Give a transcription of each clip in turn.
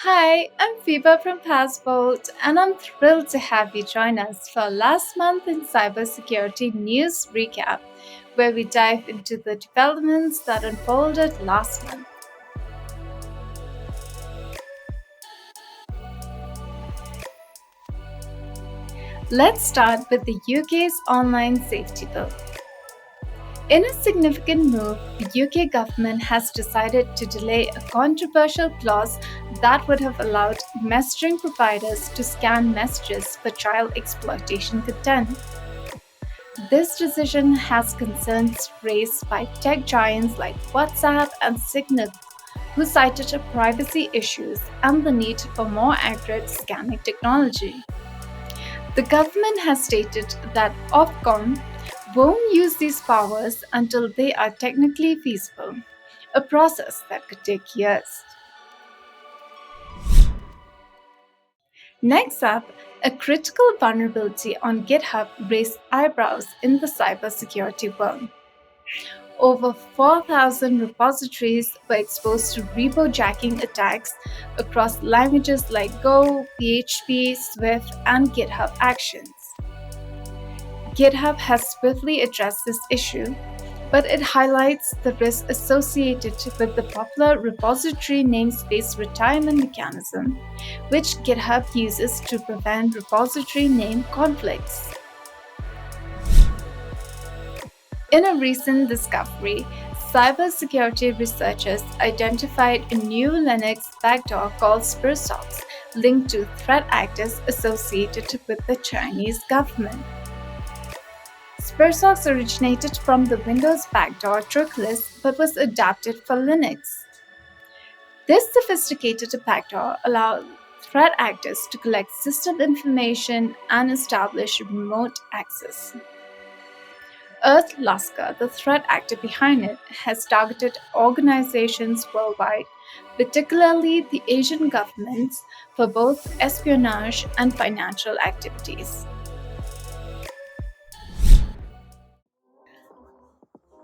Hi, I'm Phiba from Passbolt, and I'm thrilled to have you join us for last month in Cybersecurity News Recap, where we dive into the developments that unfolded last month. Let's start with the UK's online safety bill. In a significant move, the UK government has decided to delay a controversial clause that would have allowed messaging providers to scan messages for child exploitation content. This decision has concerns raised by tech giants like WhatsApp and Signal, who cited privacy issues and the need for more accurate scanning technology. The government has stated that Ofcom won't use these powers until they are technically feasible, a process that could take years. Next up, a critical vulnerability on GitHub raised eyebrows in the cybersecurity world. Over 4,000 repositories were exposed to repojacking attacks across languages like Go, PHP, Swift, and GitHub Actions. GitHub has swiftly addressed this issue, but it highlights the risks associated with the popular repository namespace retirement mechanism, which GitHub uses to prevent repository name conflicts. In a recent discovery, cybersecurity researchers identified a new Linux backdoor called SprySOCKS linked to threat actors associated with the Chinese government. SprySOCKS originated from the Windows backdoor trick list but was adapted for Linux. This sophisticated backdoor allowed threat actors to collect system information and establish remote access. Lasker, the threat actor behind it, has targeted organizations worldwide, particularly the Asian governments, for both espionage and financial activities.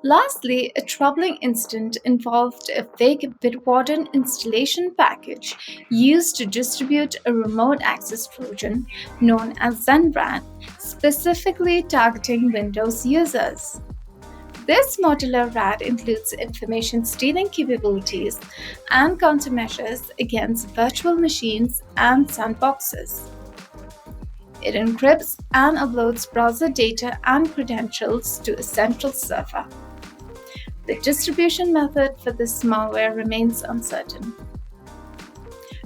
Lastly, a troubling incident involved a fake Bitwarden installation package used to distribute a remote access Trojan known as Zenran, specifically targeting Windows users. This modular RAT includes information stealing capabilities and countermeasures against virtual machines and sandboxes. It encrypts and uploads browser data and credentials to a central server. The distribution method for this malware remains uncertain.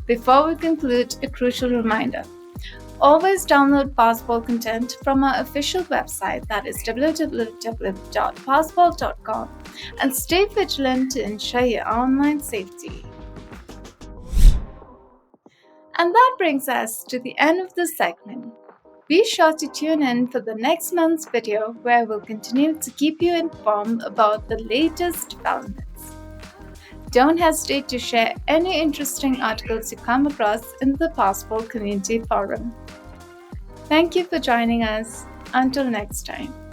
Before we conclude, a crucial reminder. Always download Passbolt content from our official website, that is www.passbolt.com, and stay vigilant to ensure your online safety. And that brings us to the end of this segment. Be sure to tune in for the next month's video, where we'll continue to keep you informed about the latest developments. Don't hesitate to share any interesting articles you come across in the Passbolt community forum. Thank you for joining us. Until next time.